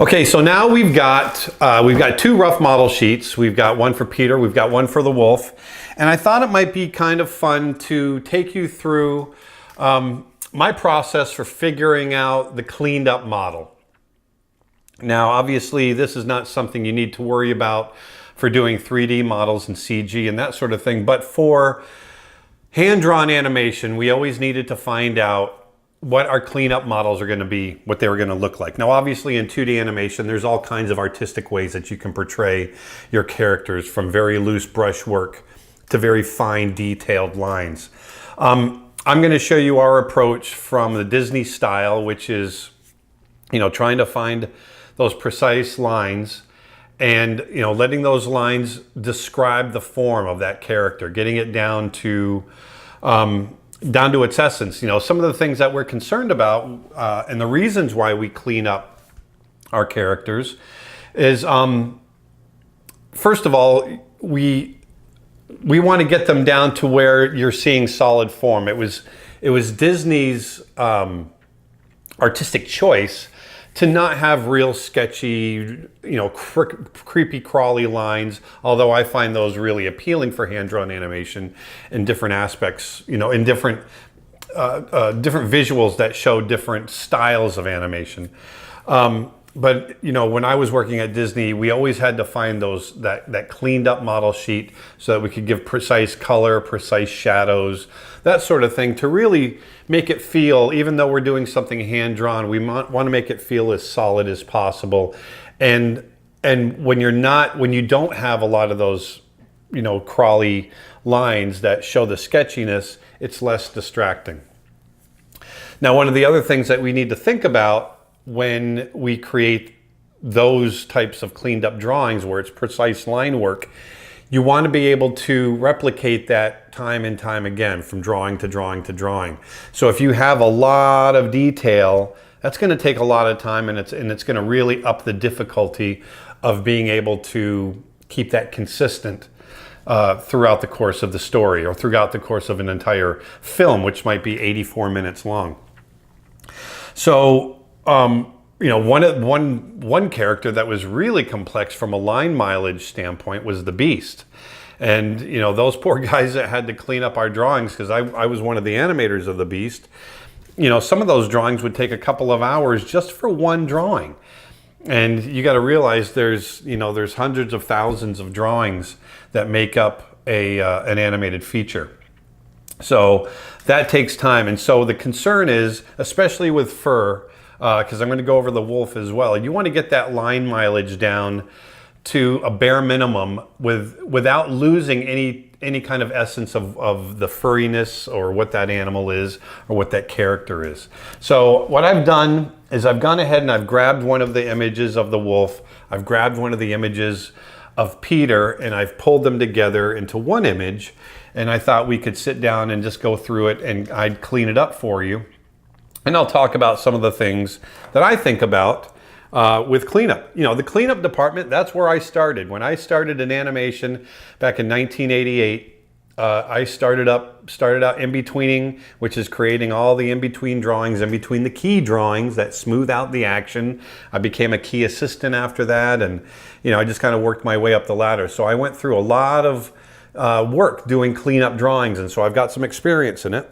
Okay, so now we've got two rough model sheets. We've got one for Peter, we've got one for the wolf, and I thought it might be kind of fun to take you through my process for figuring out the cleaned up model. Now, obviously, this is not something you need to worry about for doing 3D models and CG and that sort of thing, but for hand-drawn animation, we always needed to find out what our cleanup models are going to be, what they were going to look like. Now, obviously in 2D animation, there's all kinds of artistic ways that you can portray your characters, from very loose brush work to very fine detailed lines. I'm going to show you our approach from the Disney style, which is, trying to find those precise lines and, letting those lines describe the form of that character, getting it down to its essence. Some of the things that we're concerned about and the reasons why we clean up our characters is, first of all, we want to get them down to where you're seeing solid form. It was Disney's artistic choice to not have real sketchy, creepy crawly lines, although I find those really appealing for hand-drawn animation in different aspects, in different visuals that show different styles of animation. But when I was working at Disney, we always had to find that cleaned up model sheet so that we could give precise color, precise shadows, that sort of thing, to really make it feel, even though we're doing something hand-drawn, we want to make it feel as solid as possible. And when you don't have a lot of those, crawly lines that show the sketchiness, it's less distracting. Now, one of the other things that we need to think about when we create those types of cleaned up drawings where it's precise line work, you want to be able to replicate that time and time again, from drawing to drawing to drawing. So if you have a lot of detail, that's going to take a lot of time, and it's going to really up the difficulty of being able to keep that consistent throughout the course of the story, or throughout the course of an entire film, which might be 84 minutes long. So one character that was really complex from a line mileage standpoint was the Beast. And, those poor guys that had to clean up our drawings, because I was one of the animators of the Beast, some of those drawings would take a couple of hours just for one drawing. And you got to realize there's hundreds of thousands of drawings that make up an animated feature. So that takes time. And so the concern is, especially with fur, because I'm going to go over the wolf as well, you want to get that line mileage down to a bare minimum without losing any kind of essence of the furriness, or what that animal is, or what that character is. So what I've done is I've gone ahead and I've grabbed one of the images of the wolf, I've grabbed one of the images of Peter, and I've pulled them together into one image. And I thought we could sit down and just go through it, and I'd clean it up for you. And I'll talk about some of the things that I think about with cleanup. The cleanup department, that's where I started. When I started in animation back in 1988, I started out in-betweening, which is creating all the in-between drawings, in between the key drawings that smooth out the action. I became a key assistant after that, and I just kind of worked my way up the ladder. So I went through a lot of work doing cleanup drawings, and so I've got some experience in it.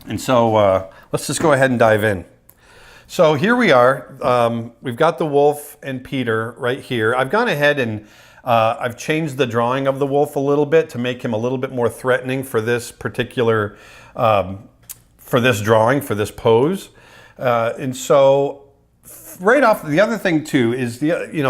And so let's just go ahead and dive in. So here we are. We've got the wolf and Peter right here. I've gone ahead and I've changed the drawing of the wolf a little bit to make him a little bit more threatening for this particular, for this drawing, for this pose. And so right off, the other thing too is,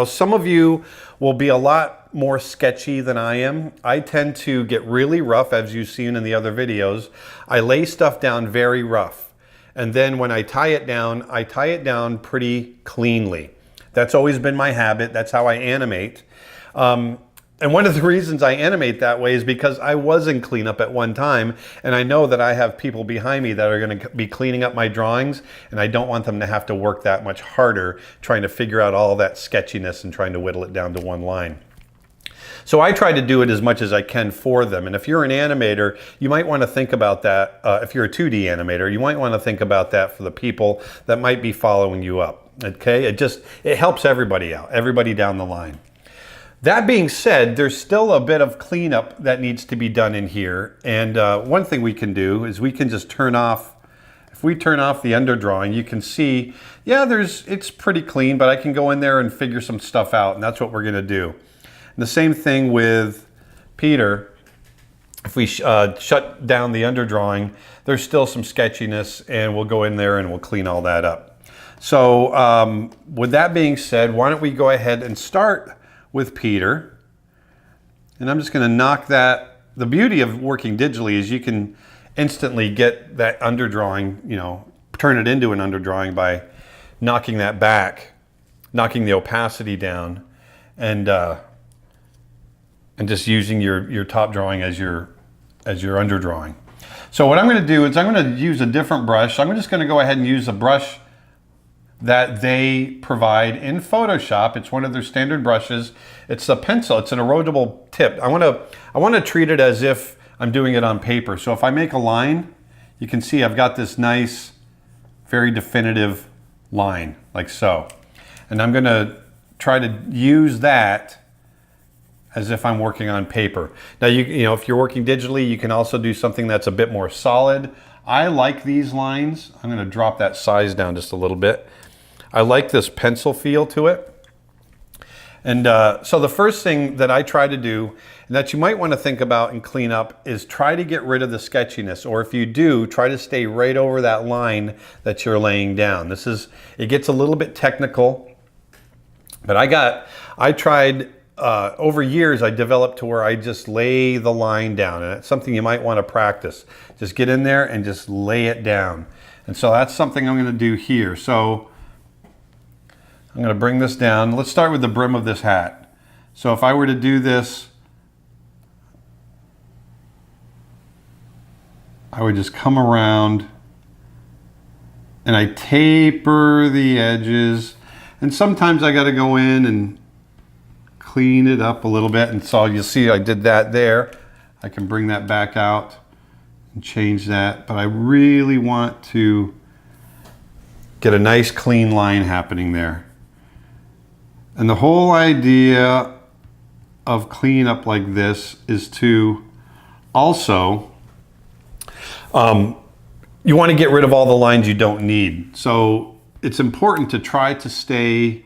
some of you will be a lot more sketchy than I am. I tend to get really rough, as you've seen in the other videos. I lay stuff down very rough. And then when I tie it down pretty cleanly. That's always been my habit. That's how I animate. And one of the reasons I animate that way is because I was in cleanup at one time, and I know that I have people behind me that are going to be cleaning up my drawings, and I don't want them to have to work that much harder trying to figure out all that sketchiness and trying to whittle it down to one line. So I try to do it as much as I can for them. And if you're an animator, you might want to think about that. If you're a 2D animator, you might want to think about that for the people that might be following you up. Okay, it helps everybody out, everybody down the line. That being said, there's still a bit of cleanup that needs to be done in here. And one thing we can do is we can just turn off. If we turn off the underdrawing, you can see, yeah, it's pretty clean, but I can go in there and figure some stuff out, and that's what we're gonna do. And the same thing with Peter. If we shut down the underdrawing, there's still some sketchiness, and we'll go in there and we'll clean all that up. So with that being said, why don't we go ahead and start with Peter. And I'm just gonna knock that. The beauty of working digitally is you can instantly get that underdrawing, turn it into an underdrawing by knocking that back, knocking the opacity down, and just using your top drawing as your underdrawing. So what I'm going to do is I'm going to use a different brush. I'm just going to go ahead and use a brush that they provide in Photoshop. It's one of their standard brushes. It's a pencil. It's an erodible tip. I want to treat it as if I'm doing it on paper. So if I make a line, you can see I've got this nice, very definitive line, like so. And I'm going to try to use that as if I'm working on paper. Now, if you're working digitally, you can also do something that's a bit more solid. I like these lines. I'm going to drop that size down just a little bit. I like this pencil feel to it. And so the first thing that I try to do, and that you might want to think about and clean up, is try to get rid of the sketchiness. Or if you do, try to stay right over that line that you're laying down. It gets a little bit technical, but I tried, over years, I developed to where I just lay the line down. And it's something you might want to practice. Just get in there and just lay it down. And so that's something I'm going to do here. So I'm going to bring this down. Let's start with the brim of this hat. So if I were to do this, I would just come around and I taper the edges. And sometimes I got to go in and clean it up a little bit. And so you'll see I did that there. I can bring that back out and change that. But I really want to get a nice clean line happening there. And the whole idea of cleaning up like this is to also, you want to get rid of all the lines you don't need. So it's important to try to stay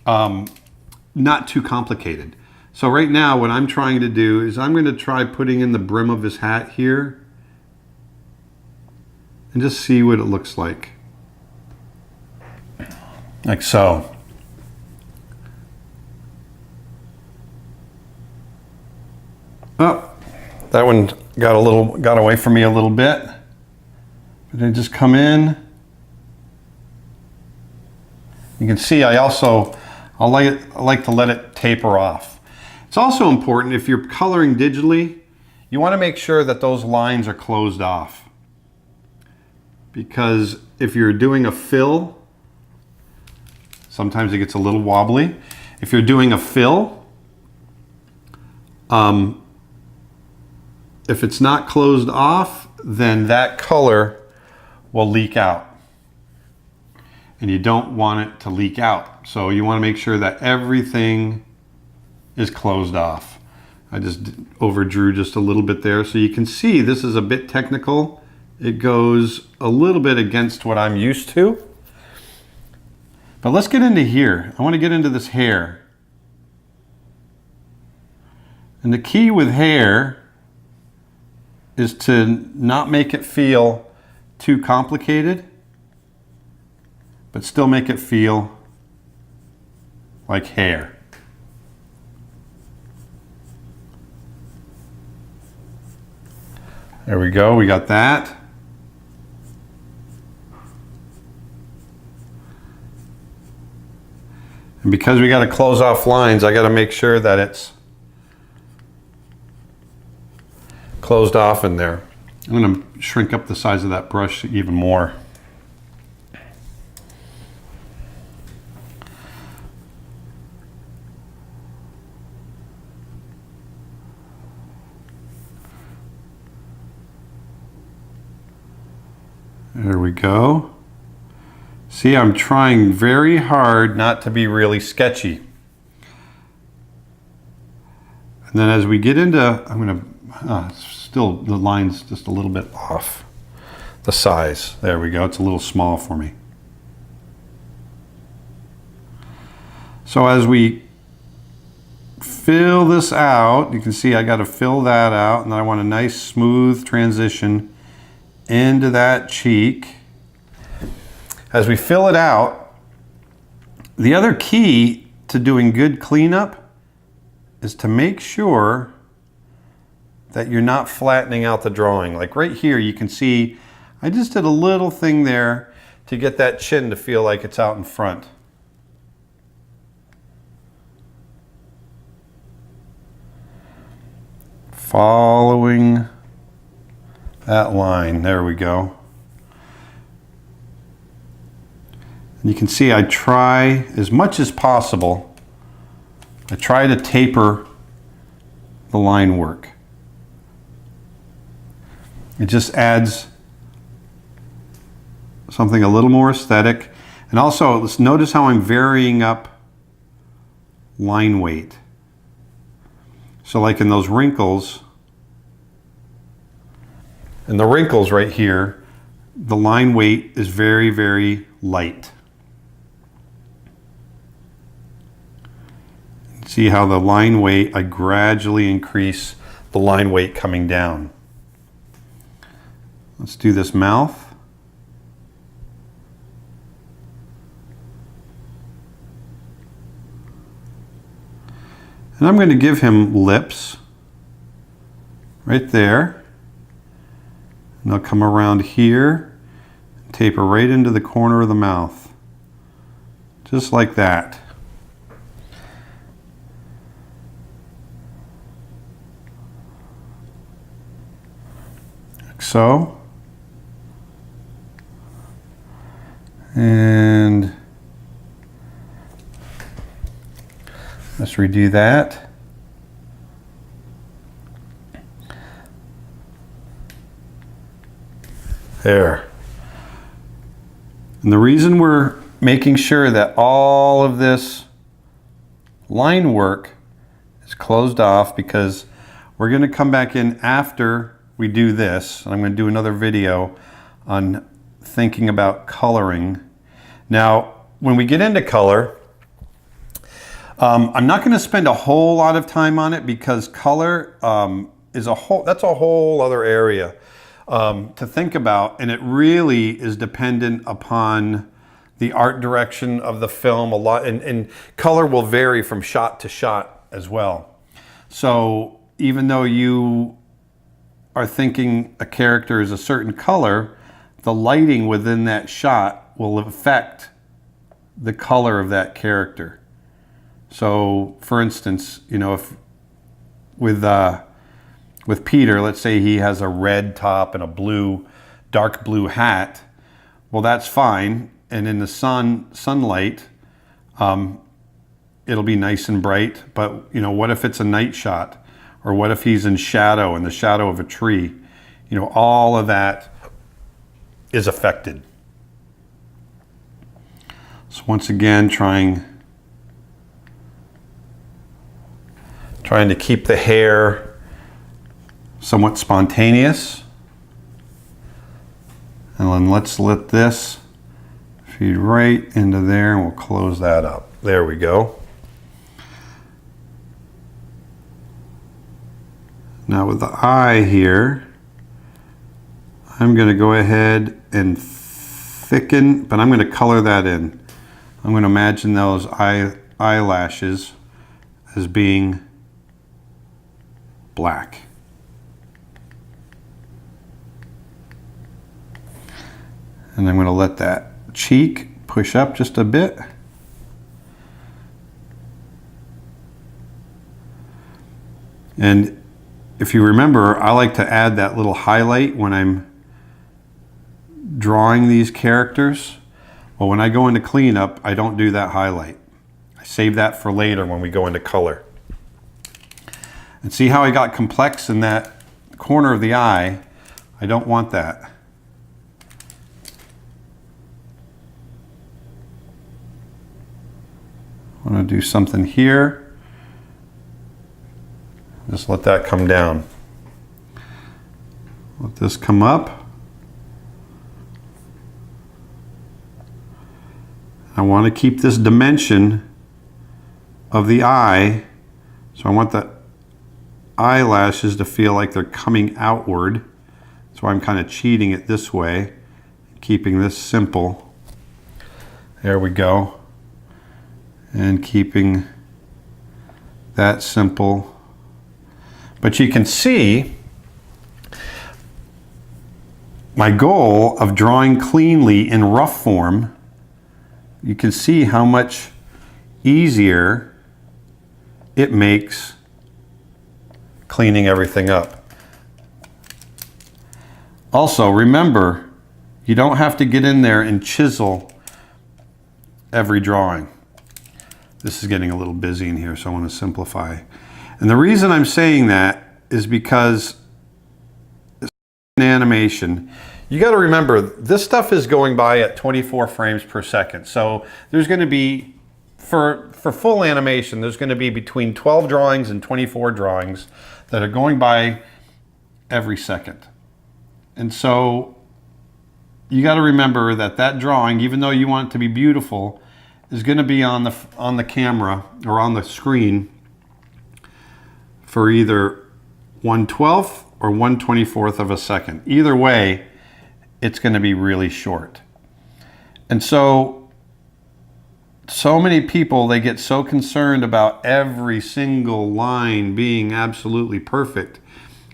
not too complicated. So right now what I'm trying to do is I'm going to try putting in the brim of his hat here and just see what it looks like. Like so. Oh, that one got away from me a little bit. But I just come in. You can see I like to let it taper off. It's also important, if you're coloring digitally, you want to make sure that those lines are closed off. Because if you're doing a fill, sometimes it gets a little wobbly. If you're doing a fill, if it's not closed off, then that color will leak out. And you don't want it to leak out. So you want to make sure that everything is closed off. I just overdrew just a little bit there. So you can see this is a bit technical. It goes a little bit against what I'm used to. But let's get into here. I want to get into this hair. And the key with hair is to not make it feel too complicated, but still make it feel like hair. There we go, we got that. And because we got to close off lines, I got to make sure that it's closed off in there. I'm going to shrink up the size of that brush even more. There we go. See, I'm trying very hard not to be really sketchy. And then as we get into, I'm gonna, still the line's just a little bit off. The size, there we go, it's a little small for me. So as we fill this out, you can see I got to fill that out, and then I want a nice smooth transition into that cheek. As we fill it out, the other key to doing good cleanup is to make sure that you're not flattening out the drawing. Like right here, you can see I just did a little thing there to get that chin to feel like it's out in front. Following that line, there we go. And you can see I try as much as possible, I try to taper the line work. It just adds something a little more aesthetic. And also, let's notice how I'm varying up line weight. So like in those wrinkles, and the wrinkles right here, the line weight is very, very light. See how the line weight, I gradually increase the line weight coming down. Let's do this mouth. And I'm going to give him lips right there. And I'll come around here and taper right into the corner of the mouth. Just like that. Like so. And let's redo that. There. And the reason we're making sure that all of this line work is closed off, because we're going to come back in after we do this. And I'm going to do another video on thinking about coloring. Now, when we get into color, I'm not going to spend a whole lot of time on it, because color is that's a whole other area to think about, and it really is dependent upon the art direction of the film a lot, and color will vary from shot to shot as well. So even though you are thinking a character is a certain color, the lighting within that shot will affect the color of that character. So, for instance, you know, if with Peter, let's say he has a red top and a dark blue hat, well, that's fine. And in the sunlight, it'll be nice and bright. But you know, what if it's a night shot, or what if he's in shadow, in the shadow of a tree? You know, all of that is affected. So once again, trying to keep the hair somewhat spontaneous. And then let's let this feed right into there, and we'll close that up. There we go. Now with the eye here, I'm going to go ahead and thicken, but I'm going to color that in. I'm going to imagine those eyelashes as being black. And I'm going to let that cheek push up just a bit. And if you remember, I like to add that little highlight when I'm drawing these characters. Well, when I go into cleanup, I don't do that highlight. I save that for later when we go into color. And see how I got complex in that corner of the eye? I don't want that. I'm going to do something here. Just let that come down. Let this come up. I want to keep this dimension of the eye, so I want the eyelashes to feel like they're coming outward. So I'm kind of cheating it this way, keeping this simple. There we go. And keeping that simple. But you can see my goal of drawing cleanly in rough form. You can see how much easier it makes cleaning everything up. Also, remember, you don't have to get in there and chisel every drawing. This is getting a little busy in here, so I want to simplify. And the reason I'm saying that is because in animation, you got to remember, this stuff is going by at 24 frames per second. So there's going to be, for full animation, there's going to be between 12 drawings and 24 drawings that are going by every second. And so you got to remember that that drawing, even though you want it to be beautiful, is going to be on the camera or on the screen for either 1/12 or 1/24 of a second. Either way, it's going to be really short. And so many people, they get so concerned about every single line being absolutely perfect.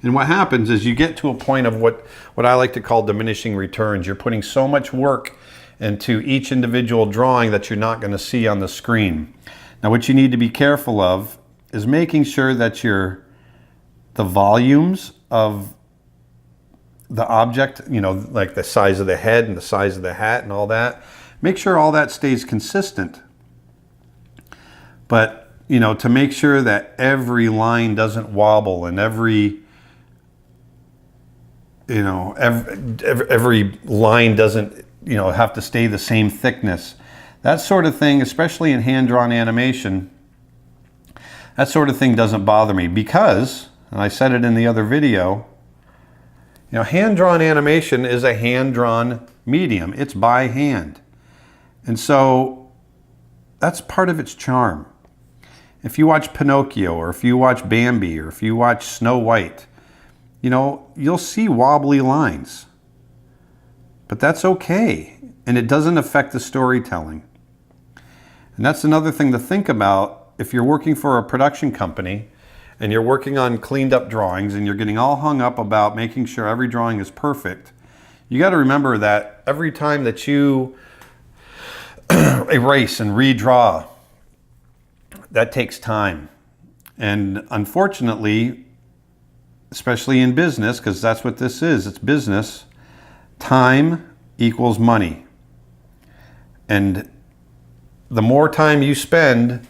And what happens is you get to a point of what I like to call diminishing returns. You're putting so much work into each individual drawing that you're not going to see on the screen. Now, what you need to be careful of is making sure that the volumes of the object, you know, like the size of the head and the size of the hat and all that, make sure all that stays consistent. But, you know, to make sure that every line doesn't wobble and every line doesn't, you know, have to stay the same thickness. That sort of thing, especially in hand-drawn animation, that sort of thing doesn't bother me because, and I said it in the other video, you know, hand-drawn animation is a hand-drawn medium. It's by hand. And so that's part of its charm. If you watch Pinocchio, or if you watch Bambi, or if you watch Snow White, you know, you'll see wobbly lines. But that's okay, and it doesn't affect the storytelling. And that's another thing to think about if you're working for a production company and you're working on cleaned up drawings and you're getting all hung up about making sure every drawing is perfect. You got to remember that every time that you erase and redraw, that takes time. And unfortunately, especially in business, because that's what this is, it's business, time equals money. And the more time you spend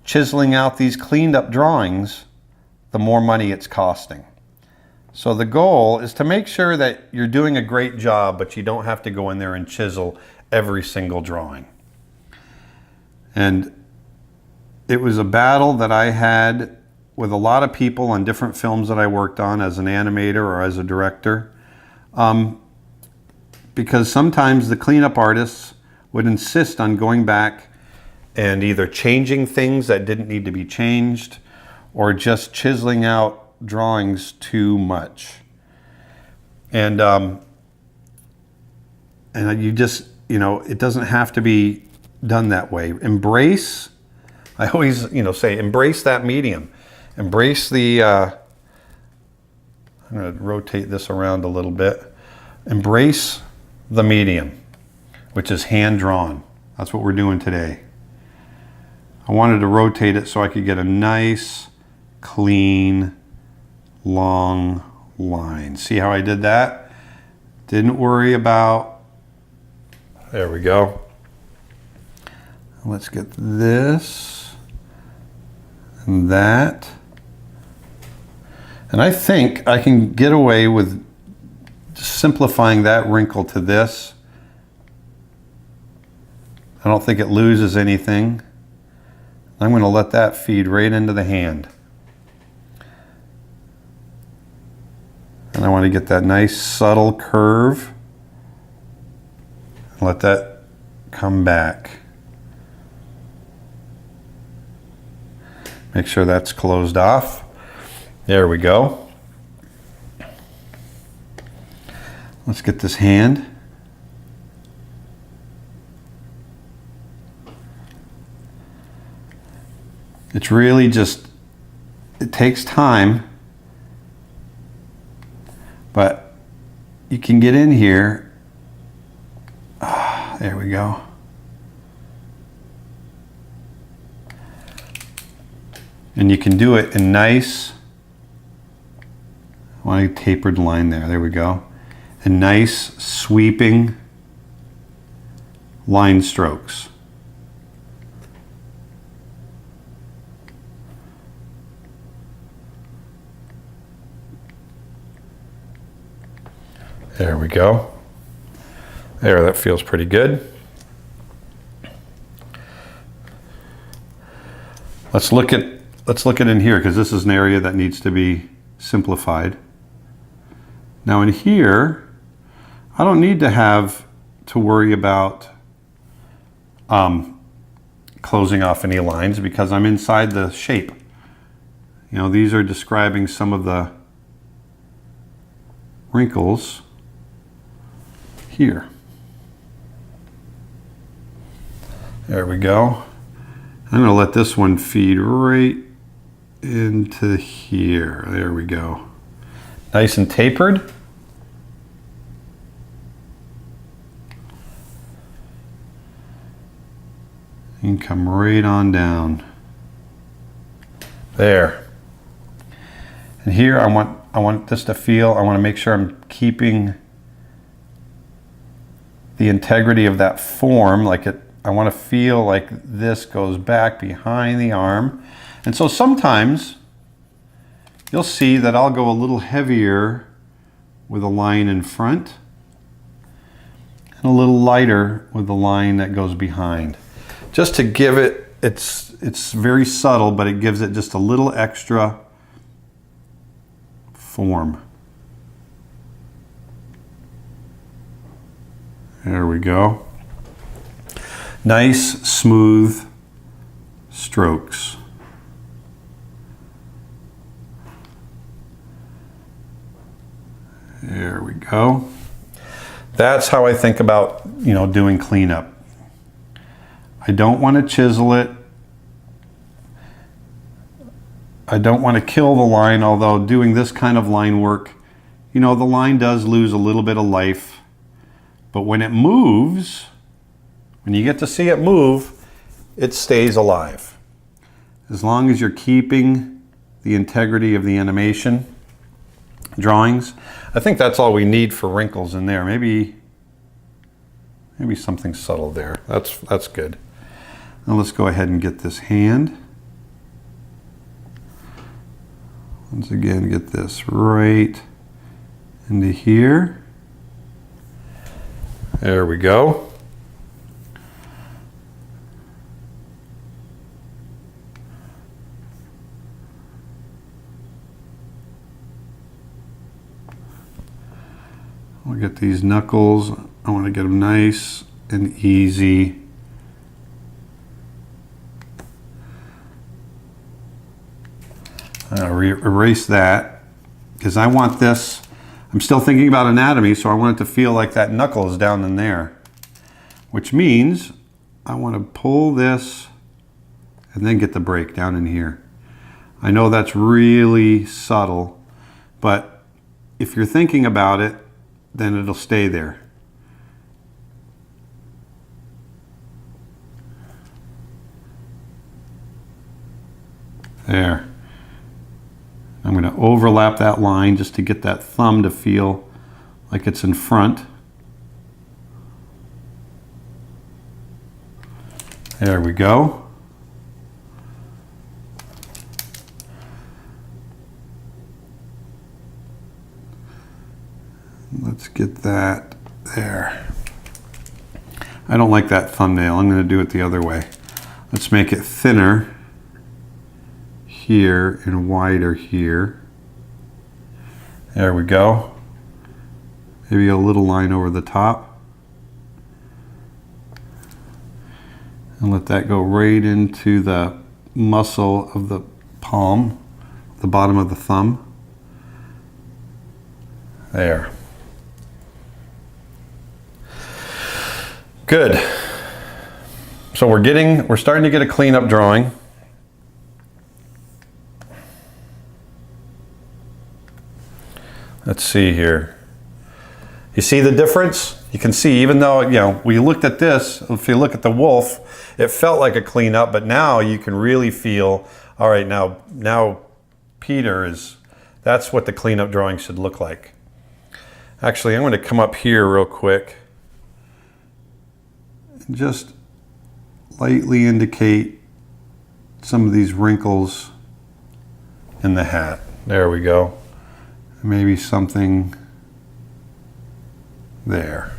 chiseling out these cleaned up drawings, the more money it's costing. So the goal is to make sure that you're doing a great job, but you don't have to go in there and chisel every single drawing. And it was a battle that I had with a lot of people on different films that I worked on as an animator or as a director. Because sometimes the cleanup artists would insist on going back and either changing things that didn't need to be changed or just chiseling out drawings too much. And you just, you know, it doesn't have to be done that way. Embrace, I always, you know, say, embrace that medium. Embrace the, I'm going to rotate this around a little bit. Embrace the medium, which is hand-drawn. That's what we're doing today. I wanted to rotate it so I could get a nice, clean, long line. See how I did that? Didn't worry about, there we go. Let's get this and that. And I think I can get away with simplifying that wrinkle to this. I don't think it loses anything. I'm going to let that feed right into the hand. And I want to get that nice subtle curve. Let that come back. Make sure that's closed off. There we go. Let's get this hand. It's really just, it takes time, but you can get in here. There we go. And you can do it in nice, I want a tapered line there. There we go. And nice sweeping line strokes. There we go. There, that feels pretty good. Let's look at in here, because this is an area that needs to be simplified. Now in here, I don't need to have to worry about closing off any lines because I'm inside the shape. You know, these are describing some of the wrinkles here. There we go. I'm going to let this one feed right into here. There we go. Nice and tapered. And come right on down. There. And here I want this to feel, I want to make sure I'm keeping the integrity of that form, like I want to feel like this goes back behind the arm. And so sometimes you'll see that I'll go a little heavier with a line in front and a little lighter with the line that goes behind. Just to give it, it's very subtle, but it gives it just a little extra form. There we go. Nice, smooth strokes. There we go. That's how I think about, you know, doing cleanup. I don't want to chisel it. I don't want to kill the line, although doing this kind of line work, you know, the line does lose a little bit of life. But when it moves, when you get to see it move, it stays alive. As long as you're keeping the integrity of the animation drawings. I think that's all we need for wrinkles in there. Maybe something subtle there. That's good. Now let's go ahead and get this hand. Once again, get this right into here. There we go. We'll get these knuckles. I want to get them nice and easy. I'll erase that because I want this. I'm still thinking about anatomy, so I want it to feel like that knuckle is down in there, which means I want to pull this and then get the break down in here. I know that's really subtle, but if you're thinking about it, then it'll stay there. There. I'm going to overlap that line just to get that thumb to feel like it's in front. There we go. Let's get that there. I don't like that thumbnail. I'm going to do it the other way. Let's make it thinner. here and wider here. There we go. Maybe a little line over the top. And let that go right into the muscle of the palm, the bottom of the thumb. There. Good. So we're starting to get a cleanup drawing. Let's see here. You see the difference? You can see, even though, you know, we looked at this, if you look at the wolf, it felt like a cleanup, but now you can really feel, all right, now Peter is, that's what the cleanup drawing should look like. Actually, I'm going to come up here real quick and just lightly indicate some of these wrinkles in the hat. There we go. Maybe something there.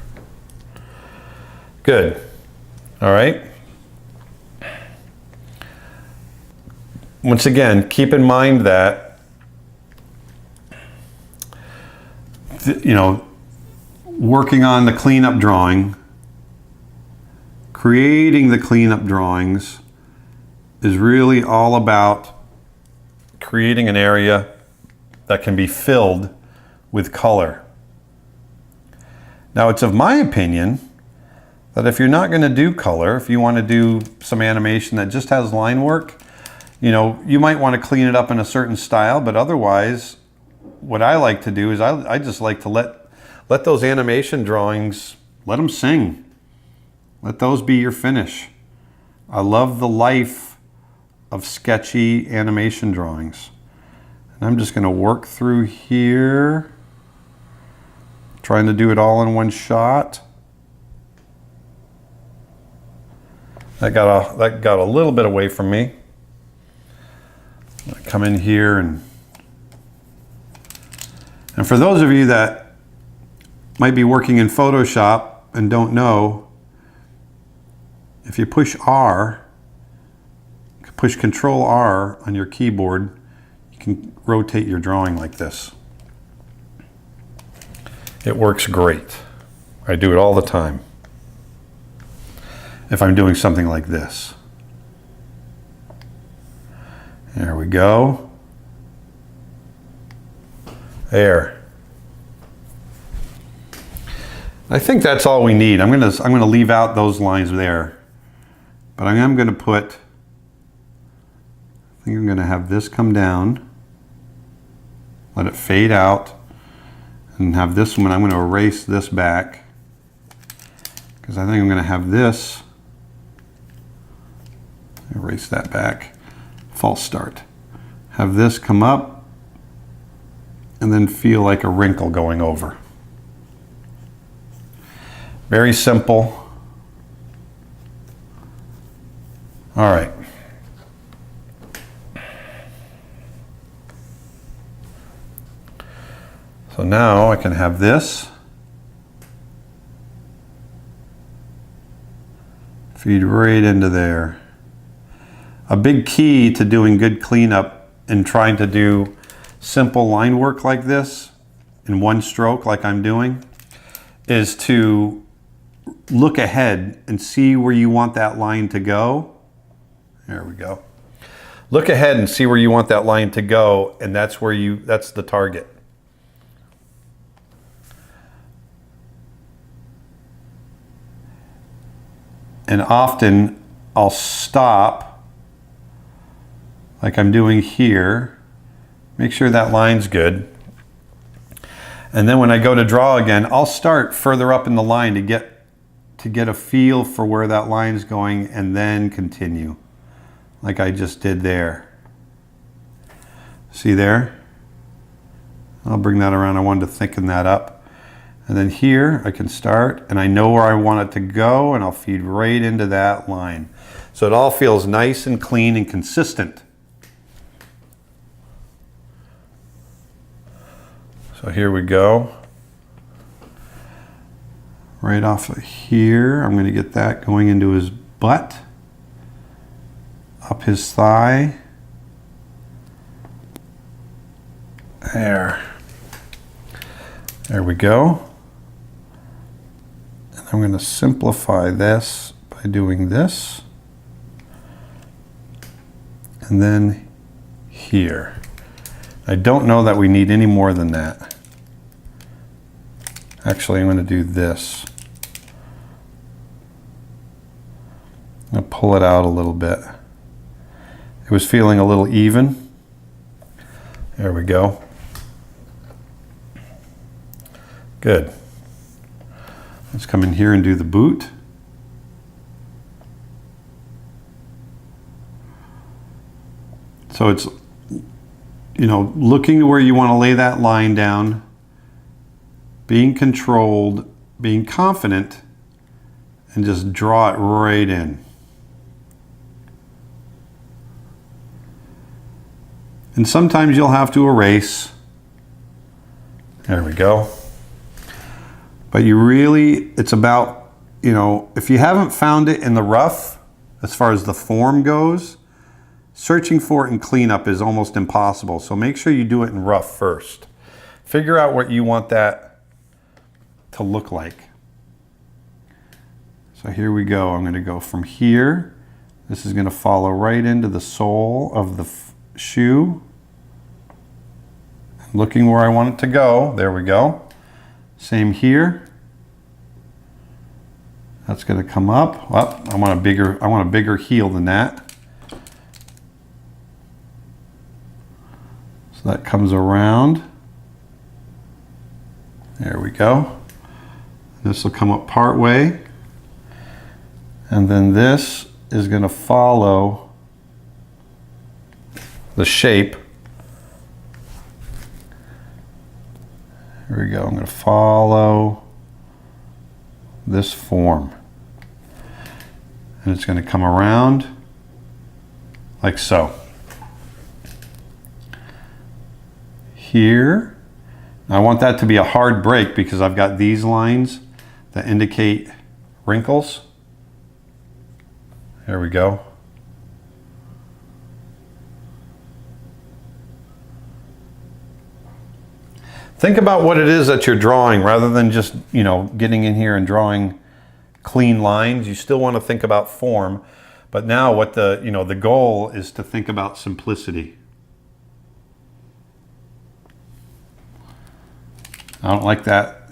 Good. All right. Once again, keep in mind that, you know, working on the cleanup drawing, creating the cleanup drawings is really all about creating an area that can be filled with color. Now, it's of my opinion that if you're not going to do color, if you want to do some animation that just has line work, you know, you might want to clean it up in a certain style, but otherwise, what I like to do is I just like to let those animation drawings, let them sing. Let those be your finish. I love the life of sketchy animation drawings. And I'm just going to work through here, trying to do it all in one shot. That got a little bit away from me. I come in here and for those of you that might be working in Photoshop and don't know, if you push R, push Control R on your keyboard, you can rotate your drawing like this. It works great. I do it all the time if I'm doing something like this. There we go. There. I think that's all we need. I'm gonna leave out those lines there. But I am gonna I think I'm gonna have this come down, let it fade out, and have this one, I'm gonna erase this back, because I think I'm gonna have this, erase that back, false start. Have this come up, and then feel like a wrinkle going over. Very simple. All right. So now I can have this feed right into there. A big key to doing good cleanup and trying to do simple line work like this in one stroke like I'm doing is to look ahead and see where you want that line to go. There we go. Look ahead and see where you want that line to go, and that's the target. And often I'll stop like I'm doing here, make sure that line's good. And then when I go to draw again, I'll start further up in the line to get a feel for where that line's going and then continue, like I just did there. See there? I'll bring that around. I wanted to thicken that up. And then here I can start and I know where I want it to go and I'll feed right into that line. So it all feels nice and clean and consistent. So here we go. Right off of here, I'm going to get that going into his butt, up his thigh, There. There we go. And I'm going to simplify this by doing this. And then here. I don't know that we need any more than that. Actually, I'm going to do this. I'm going to pull it out a little bit. It was feeling a little even. There we go. Good. Let's come in here and do the boot. So it's, you know, looking to where you want to lay that line down, being controlled, being confident, and just draw it right in. And sometimes you'll have to erase. There we go. But you really, it's about, you know, if you haven't found it in the rough, as far as the form goes, searching for it in cleanup is almost impossible. So make sure you do it in rough first. Figure out what you want that to look like. So here we go. I'm going to go from here. This is going to follow right into the sole of the shoe. I'm looking where I want it to go. There we go. Same here. That's going to come up. Well, I want a bigger heel than that. So that comes around. There we go. This will come up part way. And then this is going to follow the shape. Here we go. I'm going to follow this form. And it's going to come around like so. Here. I want that to be a hard break because I've got these lines that indicate wrinkles. There we go. Think about what it is that you're drawing rather than just, you know, getting in here and drawing clean lines. You still want to think about form, but now what the, you know, the goal is to think about simplicity. I don't like that.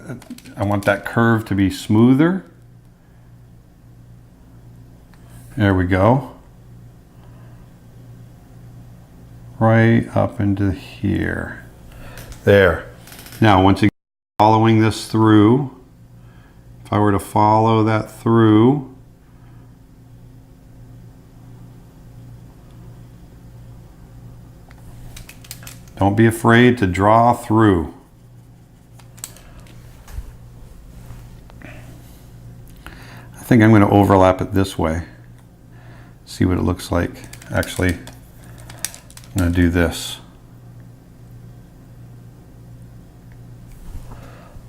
I want that curve to be smoother. There we go. Right up into here. There. Now, once again, following this through, if I were to follow that through, don't be afraid to draw through. I think I'm going to overlap it this way. See what it looks like. Actually, I'm going to do this.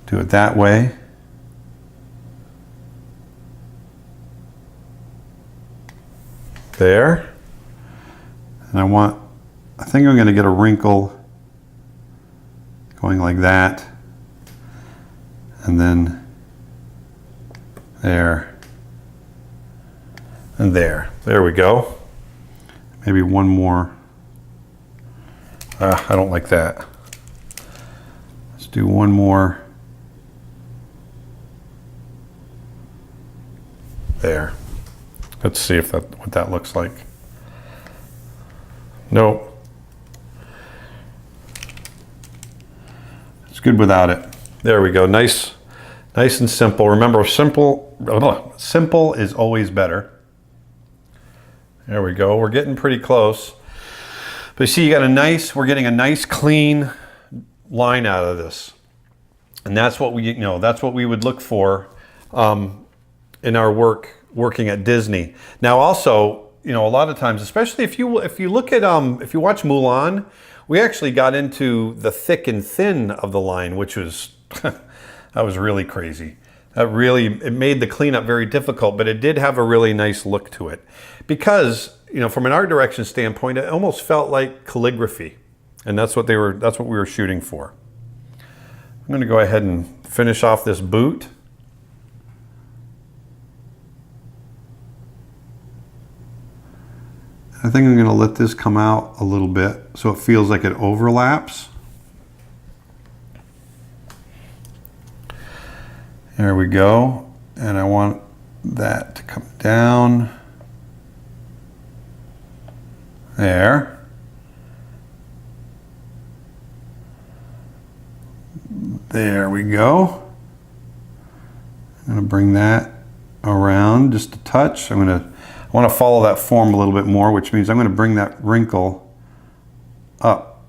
Do it that way. There. And I think I'm going to get a wrinkle going like that. And then there. And there. There we go. Maybe one more. I don't like that. Let's do one more. There. Let's see if what that looks like. Nope. It's good without it. There we go. Nice and simple. Remember, simple is always better. There we go. We're getting pretty close. But you see, we're getting a nice clean line out of this. And that's what we would look for in our working at Disney. Now also, you know, a lot of times, especially if you look at if you watch Mulan, we actually got into the thick and thin of the line, which was that was really crazy. It made the cleanup very difficult, but it did have a really nice look to it. Because, you know, from an art direction standpoint, it almost felt like calligraphy. And that's what we were shooting for. I'm going to go ahead and finish off this boot. I think I'm going to let this come out a little bit so it feels like it overlaps. There we go. And I want that to come down. There. There we go. I'm going to bring that around just a touch. I want to follow that form a little bit more, which means I'm going to bring that wrinkle up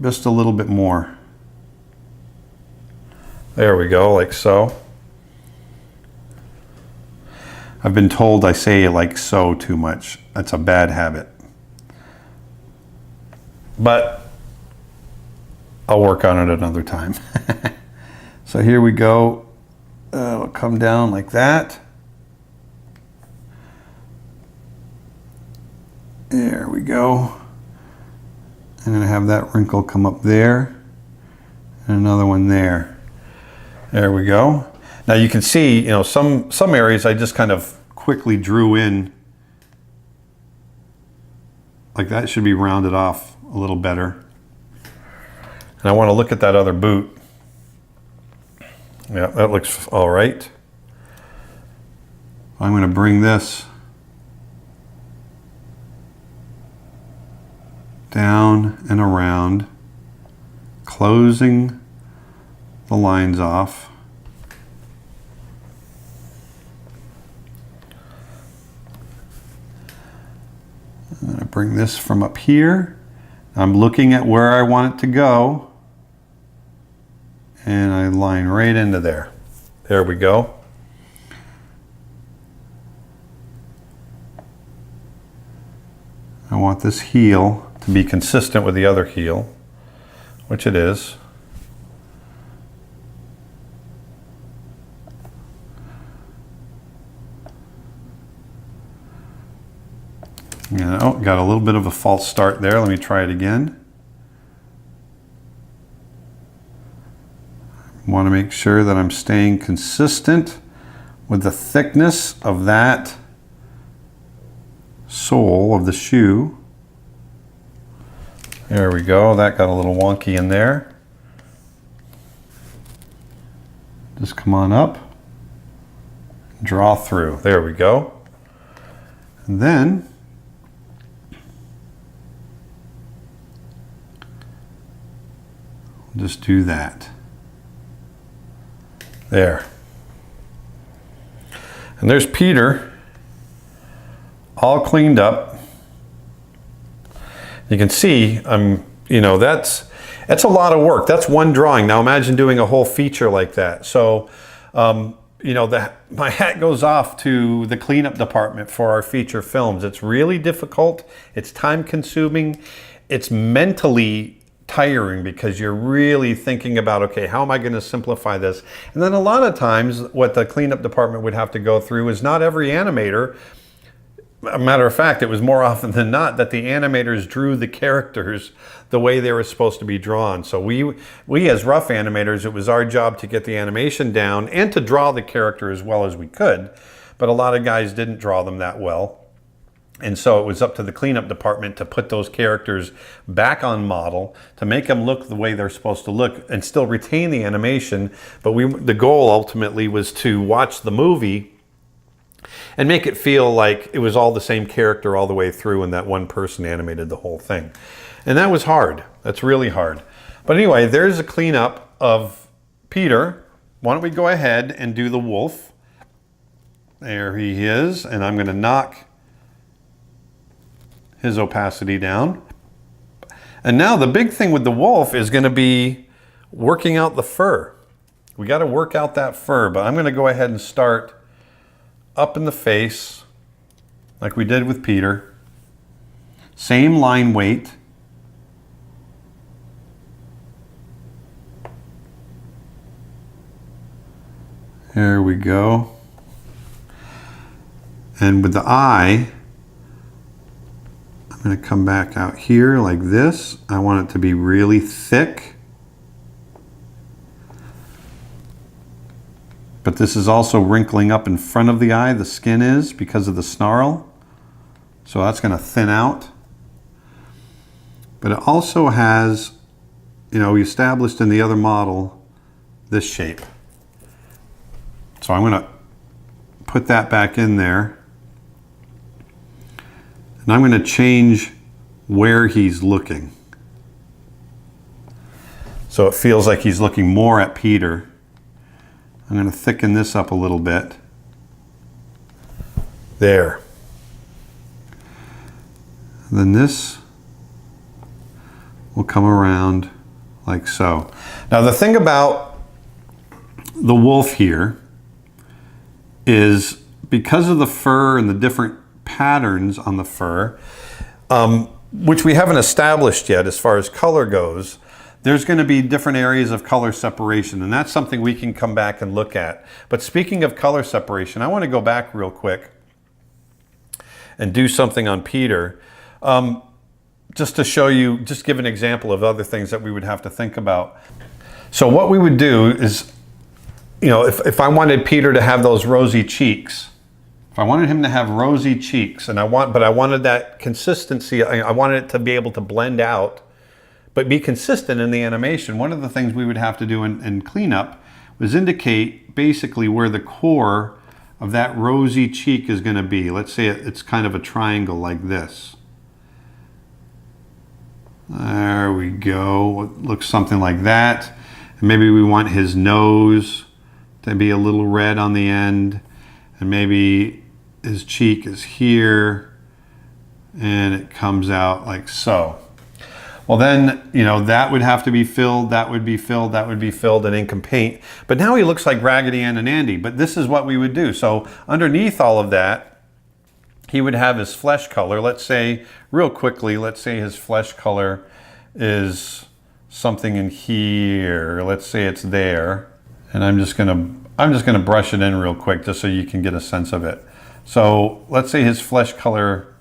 just a little bit more. There we go, like so. I've been told I say like so too much. That's a bad habit. But I'll work on it another time. So here we go. It'll come down like that. There we go. I'm going to have that wrinkle come up there and another one there. There we go. Now you can see, you know, some areas I just kind of quickly drew in. Like that should be rounded off a little better. And I want to look at that other boot. Yeah, that looks all right. I'm going to bring this down and around, closing the lines off. I'm going to bring this from up here. I'm looking at where I want it to go, and I line right into there. There we go. I want this heel to be consistent with the other heel, which it is. Yeah, oh, got a little bit of a false start there. Let me try it again. Want to make sure that I'm staying consistent with the thickness of that sole of the shoe. There we go. That got a little wonky in there. Just come on up, draw through. There we go. And then just do that. There. And there's Peter, all cleaned up. You can see, you know, that's a lot of work. That's one drawing. Now imagine doing a whole feature like that. So, you know, my hat goes off to the cleanup department for our feature films. It's really difficult. It's time consuming. It's mentally tiring because you're really thinking about, okay, how am I going to simplify this? And then a lot of times what the cleanup department would have to go through is not every animator. A matter of fact, it was more often than not that the animators drew the characters the way they were supposed to be drawn. So we as rough animators, it was our job to get the animation down and to draw the character as well as we could. But a lot of guys didn't draw them that well. And so it was up to the cleanup department to put those characters back on model, to make them look the way they're supposed to look and still retain the animation. But the goal ultimately was to watch the movie and make it feel like it was all the same character all the way through and that one person animated the whole thing. And that was hard. That's really hard. But anyway, there's a cleanup of Peter. Why don't we go ahead and do the wolf? There he is. And I'm going to knock his opacity down. And now the big thing with the wolf is going to be working out the fur. We got to work out that fur, but I'm going to go ahead and start up in the face like we did with Peter. Same line weight. There we go. And with the eye, I'm going to come back out here like this. I want it to be really thick. But this is also wrinkling up in front of the eye, the skin is, because of the snarl. So that's going to thin out. But it also has, you know, we established in the other model this shape. So I'm going to put that back in there. And I'm going to change where he's looking. So it feels like he's looking more at Peter. I'm going to thicken this up a little bit. There. And then this will come around like so. Now the thing about the wolf here is because of the fur and the different patterns on the fur, which we haven't established yet as far as color goes, there's going to be different areas of color separation, and that's something we can come back and look at. But speaking of color separation, I want to go back real quick and do something on Peter, just to show you, just give an example of other things that we would have to think about. So what we would do is, you know, if I wanted Peter to have those rosy cheeks, if I wanted him to have rosy cheeks, but I wanted that consistency, I wanted it to be able to blend out, but be consistent in the animation, one of the things we would have to do in cleanup was indicate basically where the core of that rosy cheek is going to be. Let's say it's kind of a triangle like this. There we go. It looks something like that. And maybe we want his nose to be a little red on the end. And maybe his cheek is here. And it comes out like so. Well then, you know, that would have to be filled, that would be filled, that would be filled in ink and paint. But now he looks like Raggedy Ann and Andy. But this is what we would do. So underneath all of that, he would have his flesh color. Let's say, real quickly, let's say his flesh color is something in here. Let's say it's there. And I'm just gonna brush it in real quick just so you can get a sense of it. So let's say his flesh color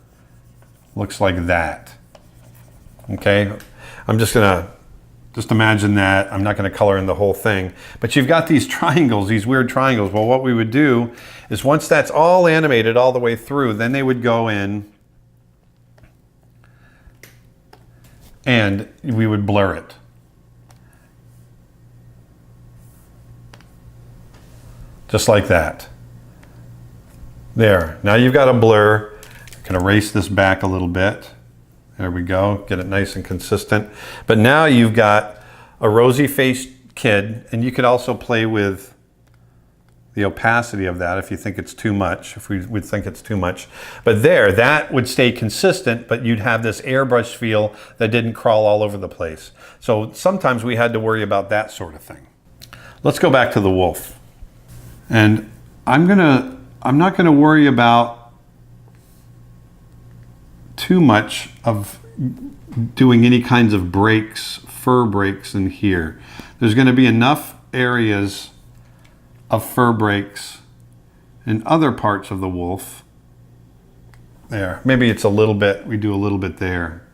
looks like that. Okay, I'm just imagine that. I'm not gonna color in the whole thing, but you've got these triangles, these weird triangles. Well, what we would do is once that's all animated all the way through, then they would go in and we would blur it. Just like that. There, now you've got a blur. I can erase this back a little bit. There we go, get it nice and consistent. But now you've got a rosy-faced kid, and you could also play with the opacity of that if you think it's too much, if we would think it's too much. But there, that would stay consistent, but you'd have this airbrush feel that didn't crawl all over the place. So sometimes we had to worry about that sort of thing. Let's go back to the wolf. And I'm not gonna worry about too much of doing any kinds of breaks, fur breaks in here. There's going to be enough areas of fur breaks in other parts of the wolf. There, maybe it's a little bit, we do a little bit there.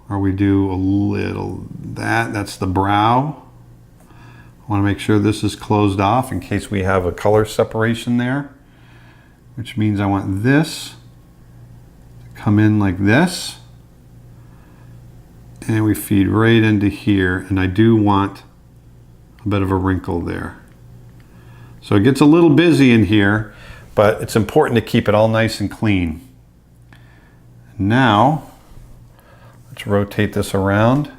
Or we do a little, that's the brow. I want to make sure this is closed off in case we have a color separation there, which means I want this come in like this, and we feed right into here, and I do want a bit of a wrinkle there. So it gets a little busy in here, but it's important to keep it all nice and clean. Now, let's rotate this around.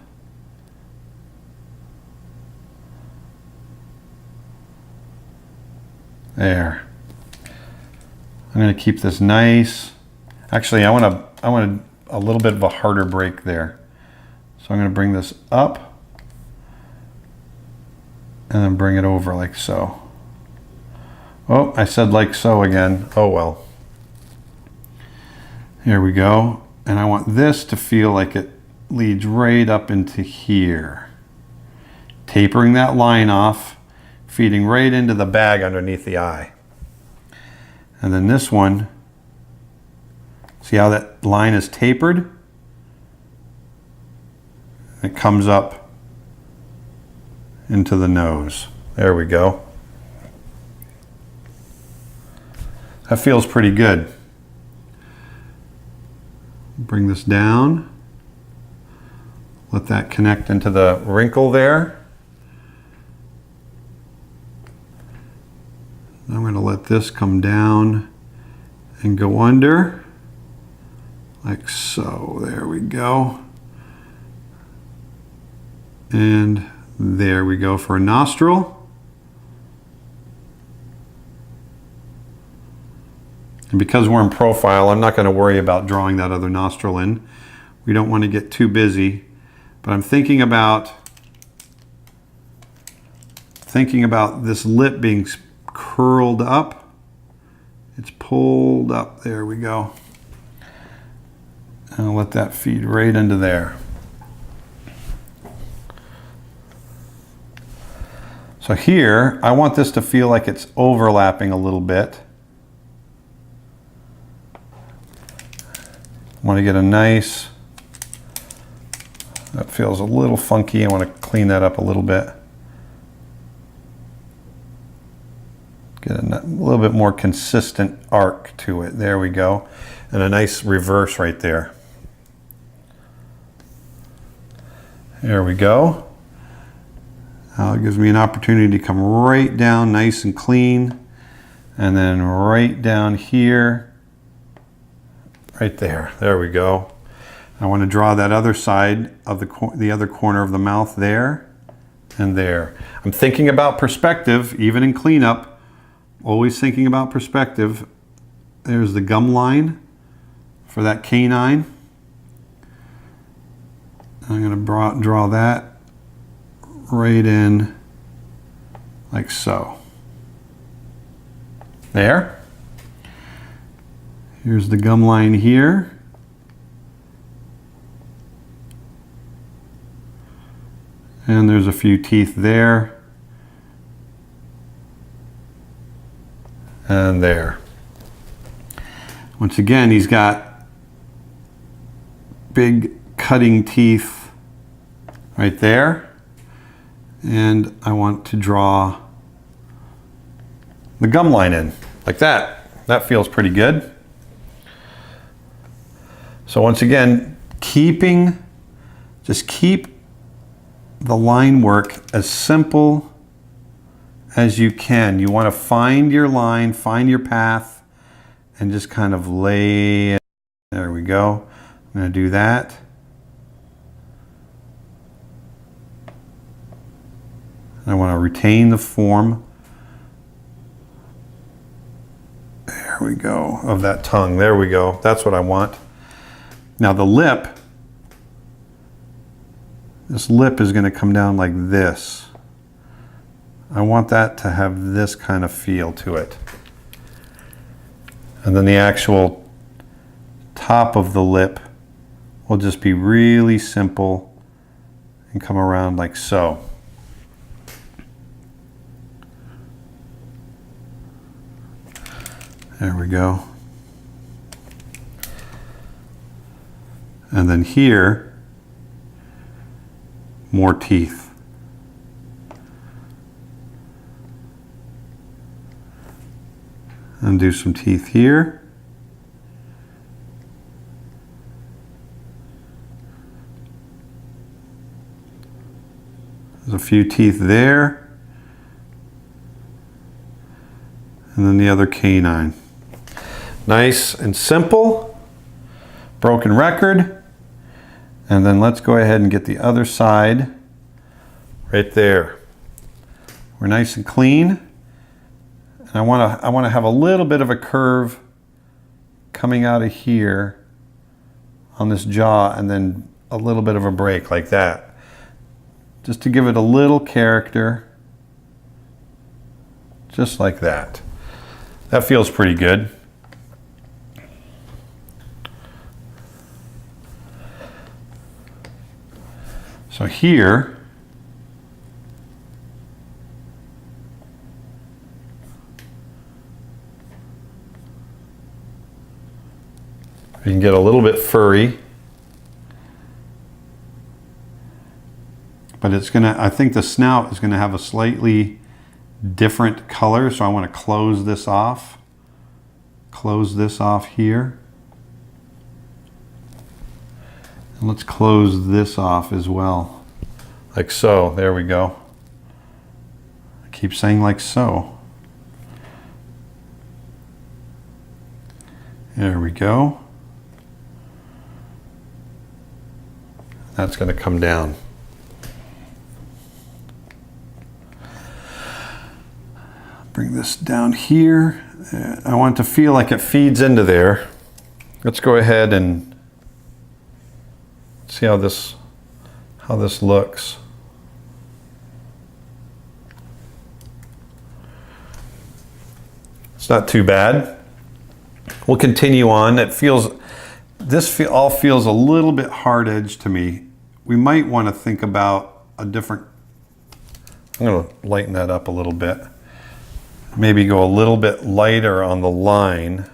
There. I'm going to keep this nice. Actually, I want a little bit of a harder break there. So I'm going to bring this up and then bring it over like so. Oh, I said like so again. Oh well. Here we go. And I want this to feel like it leads right up into here. Tapering that line off, feeding right into the bag underneath the eye. And then this one, see how that line is tapered? It comes up into the nose. There we go. That feels pretty good. Bring this down. Let that connect into the wrinkle there. I'm going to let this come down and go under, like so. There we go. And there we go for a nostril. And because we're in profile, I'm not going to worry about drawing that other nostril in. We don't want to get too busy. But I'm thinking about this lip being curled up. It's pulled up. There we go. And I'll let that feed right into there. So here, I want this to feel like it's overlapping a little bit. I want to get a nice, that feels a little funky. I want to clean that up a little bit. Get a little bit more consistent arc to it. There we go. And a nice reverse right there. There we go. Now it gives me an opportunity to come right down nice and clean. And then right down here. Right there. There we go. I want to draw that other side of the other corner of the mouth there and there. I'm thinking about perspective, even in cleanup. Always thinking about perspective. There's the gum line for that canine. I'm going to draw that right in like so. There. Here's the gum line here. And there's a few teeth there. And there. Once again, he's got big cutting teeth right there. And I want to draw the gum line in, like that. That feels pretty good. So once again, just keep the line work as simple as you can. You want to find your line, find your path, and just kind of lay it. There we go. I'm going to do that. I want to retain the form. There we go, of that tongue. There we go. That's what I want. Now the lip, this lip is going to come down like this. I want that to have this kind of feel to it. And then the actual top of the lip will just be really simple and come around like so. There we go. And then here, more teeth. And do some teeth here. There's a few teeth there. And then the other canine. Nice and simple. Broken record. And then let's go ahead and get the other side right there. We're nice and clean. And I want to have a little bit of a curve coming out of here on this jaw, and then a little bit of a break like that. Just to give it a little character. Just like that. That feels pretty good. So here, you can get a little bit furry. but it's gonna, I think the snout is gonna have a slightly different color, so I want to close this off. Close this off here. And let's close this off as well. Like so, there we go. I keep saying like so. There we go. That's going to come down. Bring this down here. I want it to feel like it feeds into there. Let's go ahead and see how this looks. It's not too bad. We'll continue on. It feels, all feels a little bit hard edged to me. We might want to think about a different, I'm going to lighten that up a little bit. Maybe go a little bit lighter on the line,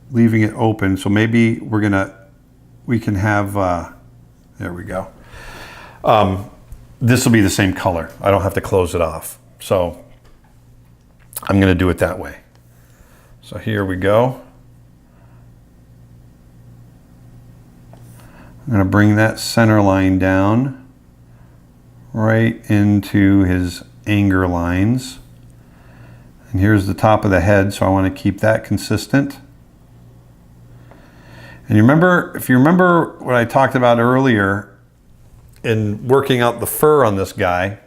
leaving it open. So maybe we can have, there we go. This will be the same color. I don't have to close it off. So I'm going to do it that way. So here we go. I'm going to bring that center line down right into his anger lines. And here's the top of the head, so I want to keep that consistent. And you remember, if you remember what I talked about earlier in working out the fur on this guy,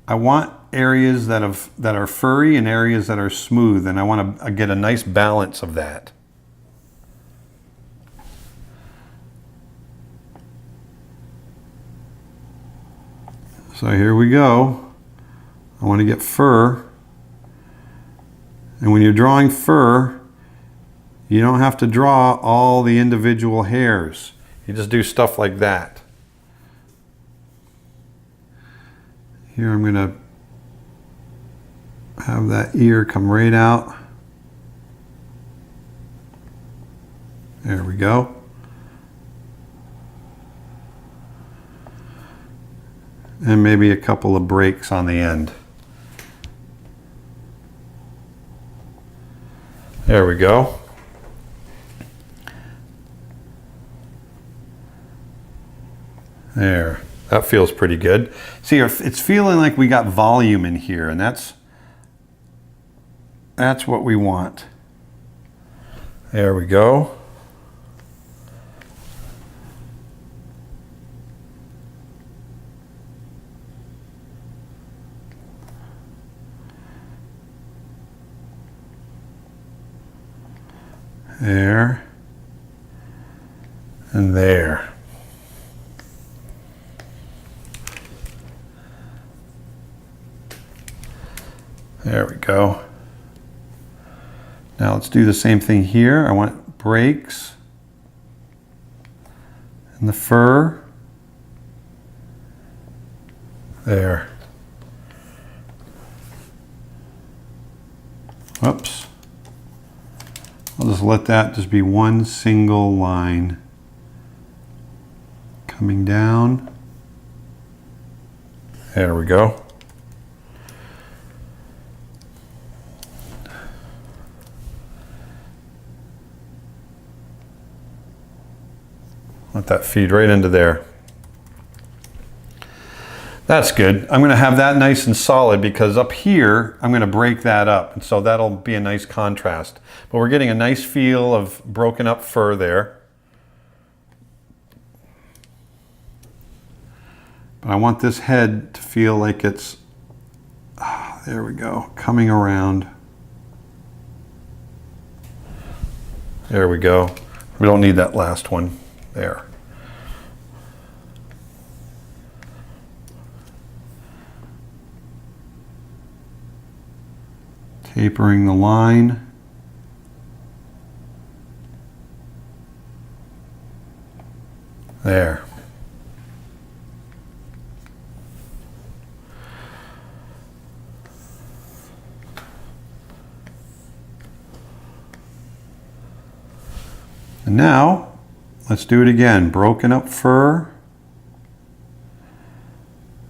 I want areas that are furry and areas that are smooth, and I want to get a nice balance of that. So here we go. I want to get fur. And when you're drawing fur, you don't have to draw all the individual hairs. You just do stuff like that. Here I'm going to have that ear come right out. There we go. And maybe a couple of breaks on the end. There we go. There, that feels pretty good. See, it's feeling like we got volume in here, and that's what we want. There we go. There and there. There we go. Now let's do the same thing here. I want breaks in the fur. There. Whoops. I'll just let that just be one single line coming down. There we go. Let that feed right into there. That's good. I'm going to have that nice and solid because up here, I'm going to break that up. And so that'll be a nice contrast. But we're getting a nice feel of broken up fur there. But I want this head to feel like it's, there we go, coming around. There we go. We don't need that last one there. Tapering the line. There. And now Let's do it again. Broken up fur.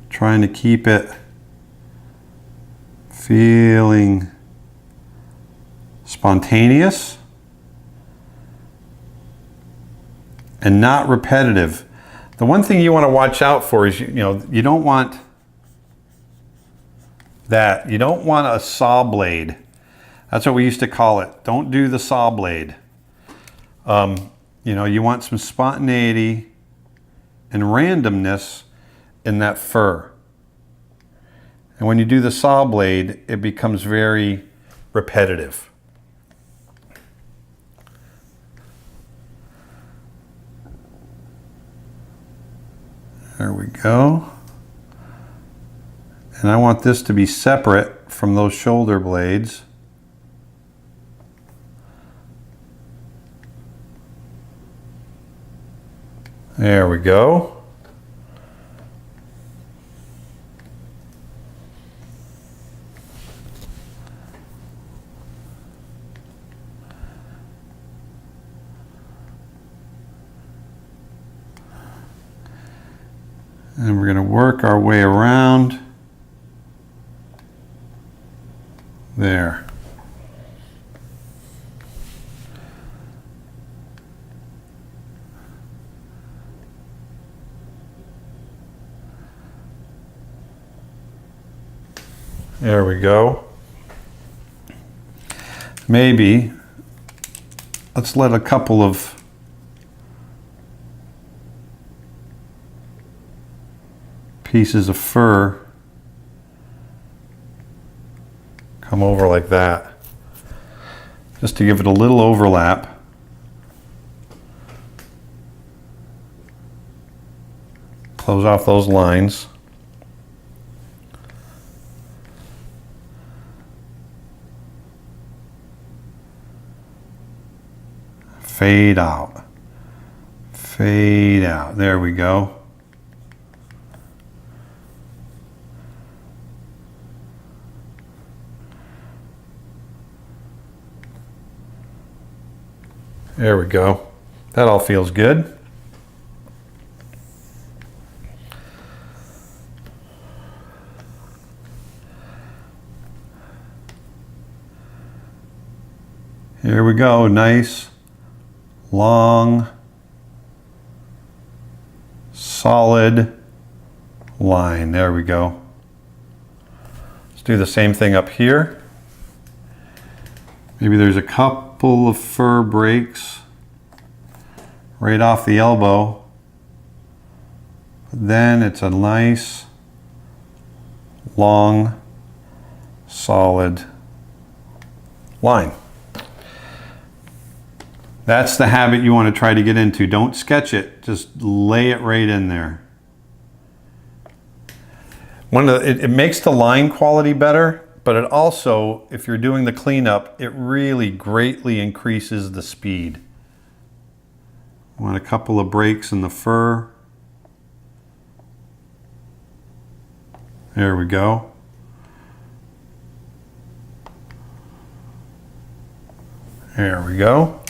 Trying to keep it feeling spontaneous and not repetitive. The one thing you want to watch out for is, you don't want that. You don't want a saw blade. That's what we used to call it. Don't do the saw blade. You want some spontaneity and randomness in that fur. And when you do the saw blade, it becomes very repetitive. There we go. And I want this to be separate from those shoulder blades. There we go. And we're going to work our way around there. There we go. Maybe let's let a couple of pieces of fur come over like that, just to give it a little overlap. Close off those lines. Fade out. Fade out. There we go. There we go. That all feels good. Here we go. Nice, long, solid line. There we go. Let's do the same thing up here. Maybe there's a couple of fur breaks right off the elbow. Then it's a nice, long, solid line. That's the habit you want to try to get into. Don't sketch it, just lay it right in there. It makes the line quality better, but it also, if you're doing the cleanup, it really greatly increases the speed. Want a couple of breaks in the fur. There we go. There we go.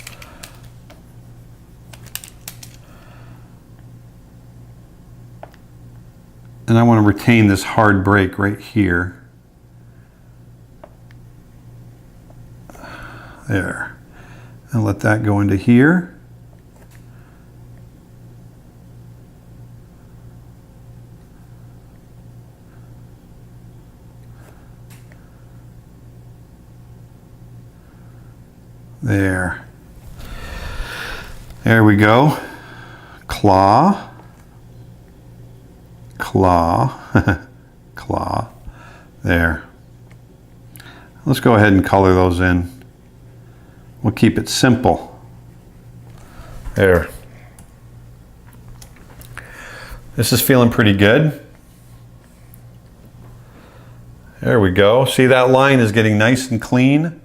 And I want to retain this hard break right here. There. And let that go into here. There. There we go. Claw. Claw. Claw. There. Let's go ahead and color those in. We'll keep it simple. There. This is feeling pretty good. There we go. See, that line is getting nice and clean.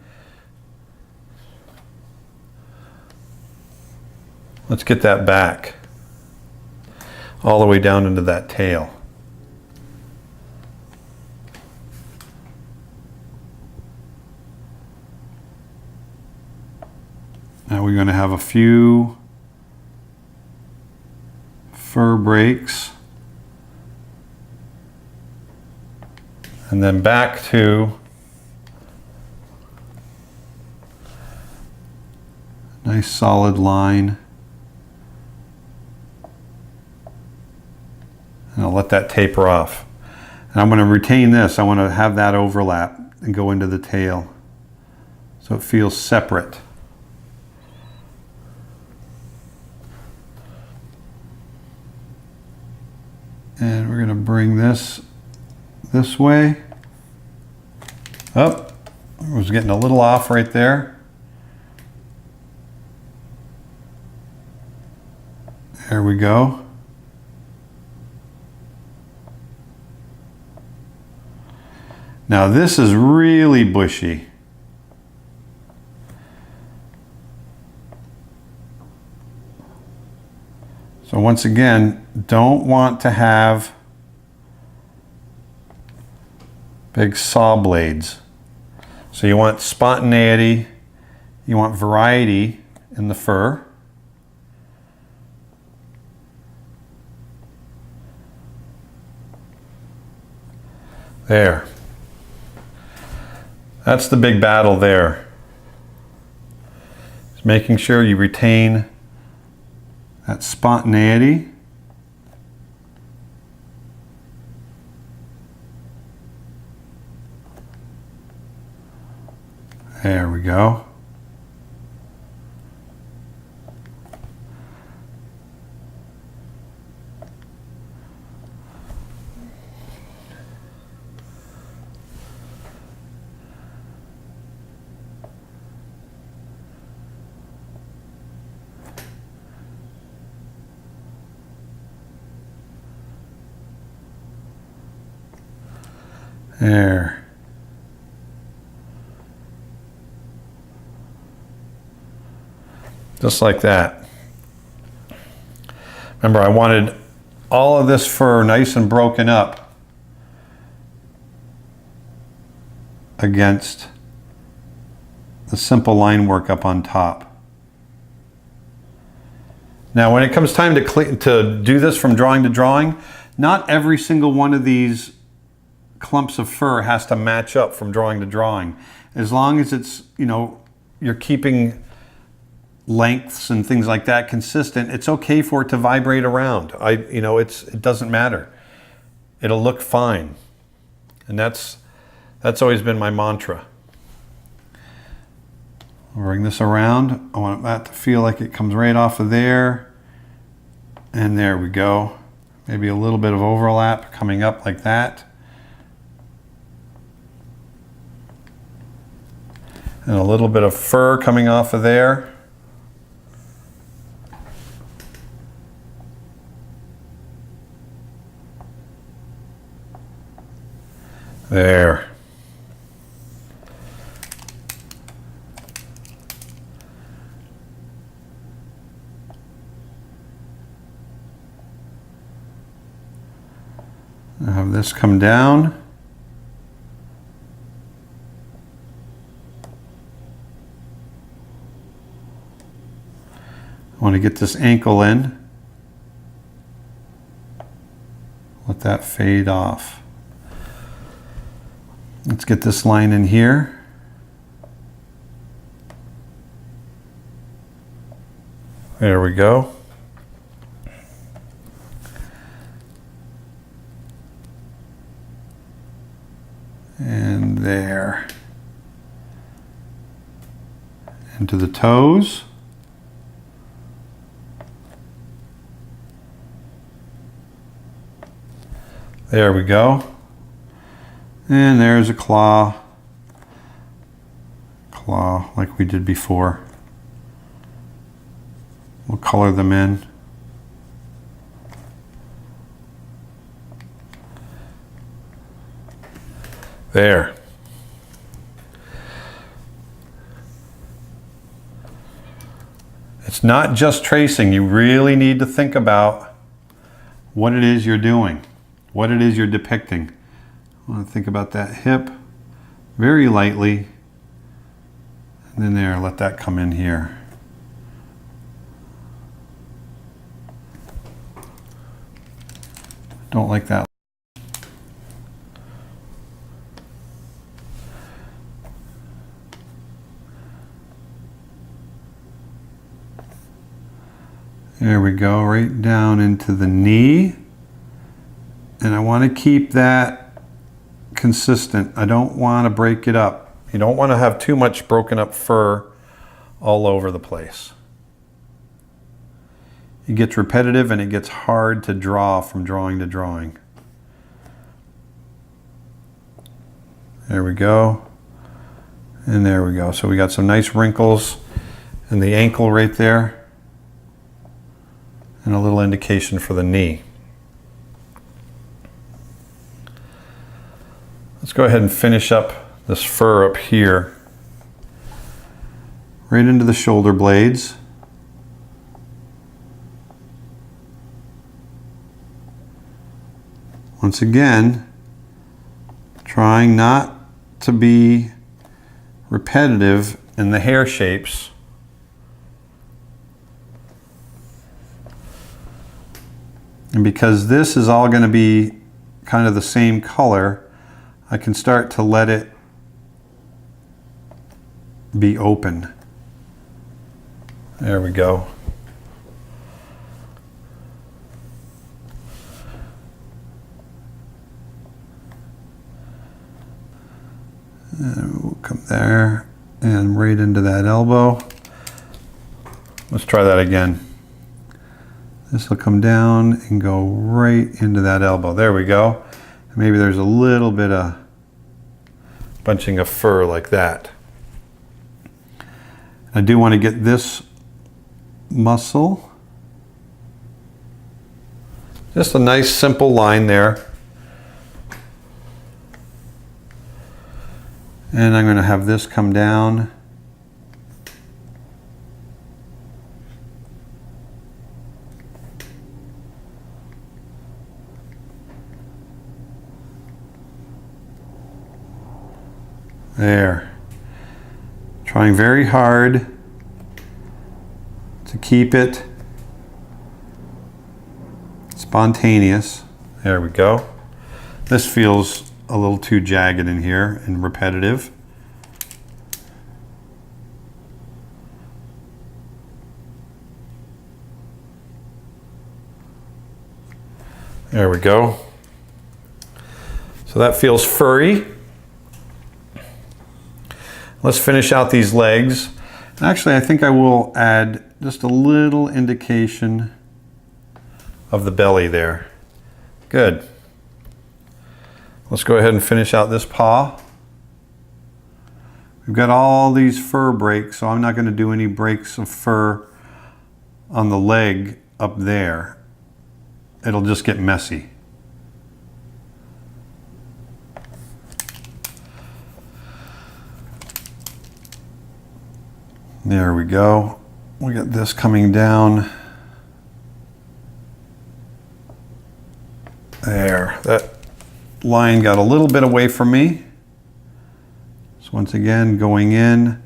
Let's get that back all the way down into that tail. Now we're going to have a few fur breaks. And then back to nice solid line. And I'll let that taper off. And I'm going to retain this. I want to have that overlap and go into the tail so it feels separate. And we're going to bring this way. Up. I was getting a little off right there. There we go. Now this is really bushy. So once again, don't want to have big saw blades. So you want spontaneity, you want variety in the fur. There. That's the big battle there. Just making sure you retain that spontaneity. There we go. There. Just like that. Remember, I wanted all of this fur nice and broken up against the simple line work up on top. Now, when it comes time to do this from drawing to drawing, not every single one of these clumps of fur has to match up from drawing to drawing. As long as it's, you're keeping lengths and things like that consistent, it's okay for it to vibrate around. It doesn't matter. It'll look fine. And that's always been my mantra. I'll bring this around. I want that to feel like it comes right off of there. And there we go. Maybe a little bit of overlap coming up like that. And a little bit of fur coming off of there. There. I'll have this come down. I want to get this ankle in. Let that fade off. Let's get this line in here. There we go. And there. Into the toes. There we go. And there's a claw like we did before. We'll color them in. There. It's not just tracing. You really need to think about what it is you're doing, what it is you're depicting. I want to think about that hip very lightly, and then there, let that come in here. Don't like that. There we go, right down into the knee. And I want to keep that consistent. I don't want to break it up. You don't want to have too much broken up fur all over the place. It gets repetitive and it gets hard to draw from drawing to drawing. There we go. And there we go. So we got some nice wrinkles in the ankle right there. And a little indication for the knee. Let's go ahead and finish up this fur up here. Right into the shoulder blades. Once again, trying not to be repetitive in the hair shapes. And because this is all going to be kind of the same color, I can start to let it be open. There we go. And we'll come there and right into that elbow. Let's try that again. This will come down and go right into that elbow. There we go. Maybe there's a little bit of bunching of fur like that. I do want to get this muscle. Just a nice simple line there. And I'm going to have this come down. There. Trying very hard to keep it spontaneous. There we go. This feels a little too jagged in here and repetitive. There we go. So that feels furry. Let's finish out these legs. Actually, I think I will add just a little indication of the belly there. Good. Let's go ahead and finish out this paw. We've got all these fur breaks, so I'm not going to do any breaks of fur on the leg up there. It'll just get messy. There we go. We got this coming down. There. That line got a little bit away from me. So once again, going in.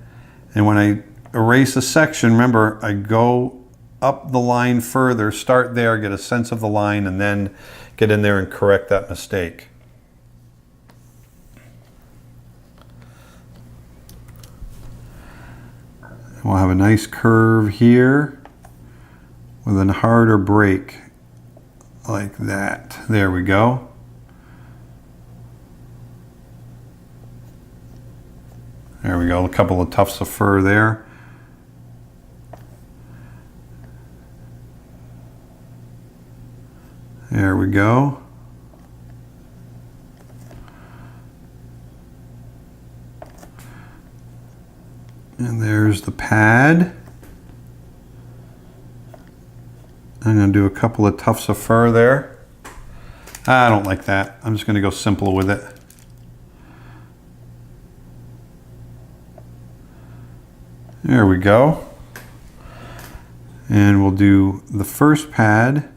And when I erase a section, remember, I go up the line further, start there, get a sense of the line, and then get in there and correct that mistake. We'll have a nice curve here with a harder break like that. There we go. There we go, a couple of tufts of fur there. There we go. And there's the pad. I'm going to do a couple of tufts of fur there. I don't like that. I'm just going to go simple with it. There we go. And we'll do the first pad.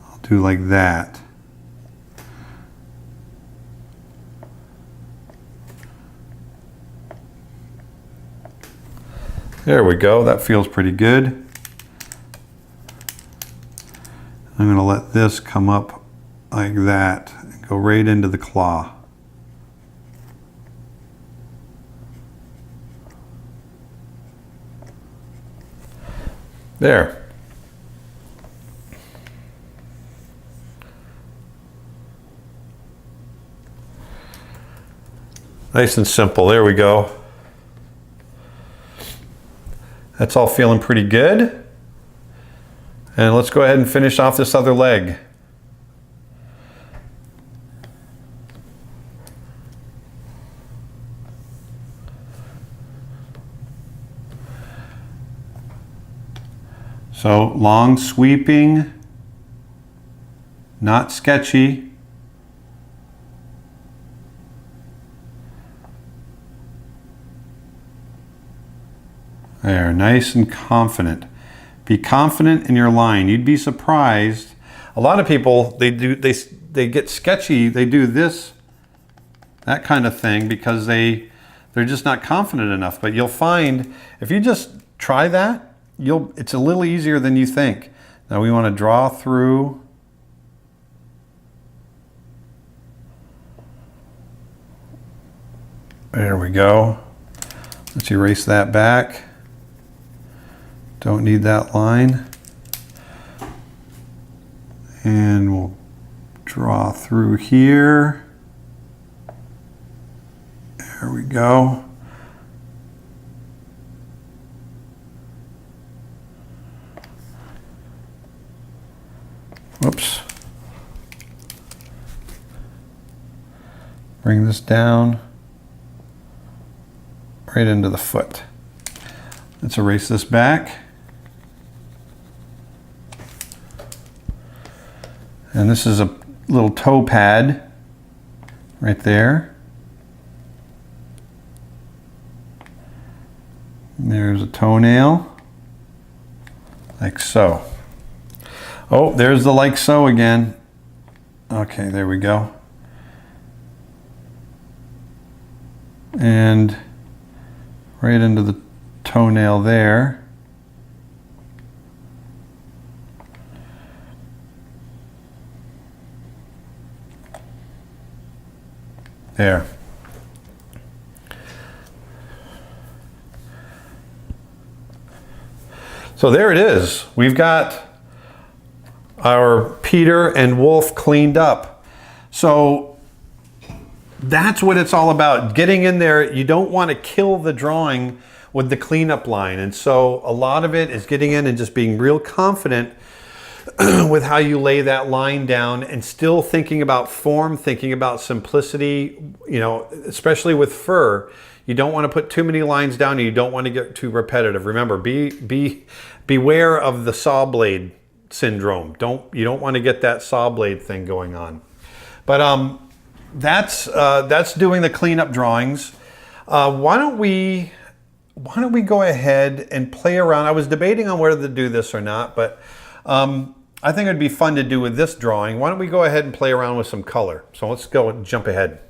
I'll do like that. There we go, that feels pretty good. I'm going to let this come up like that and go right into the claw. There. Nice and simple. There we go. That's all feeling pretty good. And let's go ahead and finish off this other leg. So long, sweeping, not sketchy. There, nice and confident. Be confident in your line. You'd be surprised. A lot of people, they get sketchy. They do this, that kind of thing because they're just not confident enough. But you'll find if you just try that, it's a little easier than you think. Now we want to draw through. There we go. Let's erase that back. Don't need that line. And we'll draw through here. There we go. Whoops. Bring this down right into the foot. Let's erase this back. And this is a little toe pad right there. And there's a toenail, like so. Oh, there's the like so again. Okay, there we go. And right into the toenail there. There. So there it is. We've got our Peter and Wolf cleaned up. So that's what it's all about. Getting in there, you don't want to kill the drawing with the cleanup line. And so a lot of it is getting in and just being real confident with how you lay that line down and still thinking about form, thinking about simplicity, you know, especially with fur. You don't want to put too many lines down and you don't want to get too repetitive. Remember, beware of the saw blade syndrome. You don't want to get that saw blade thing going on. But that's doing the cleanup drawings. Why don't we go ahead and play around? I was debating on whether to do this or not, but I think it'd be fun to do with this drawing. Why don't we go ahead and play around with some color? So let's go and jump ahead.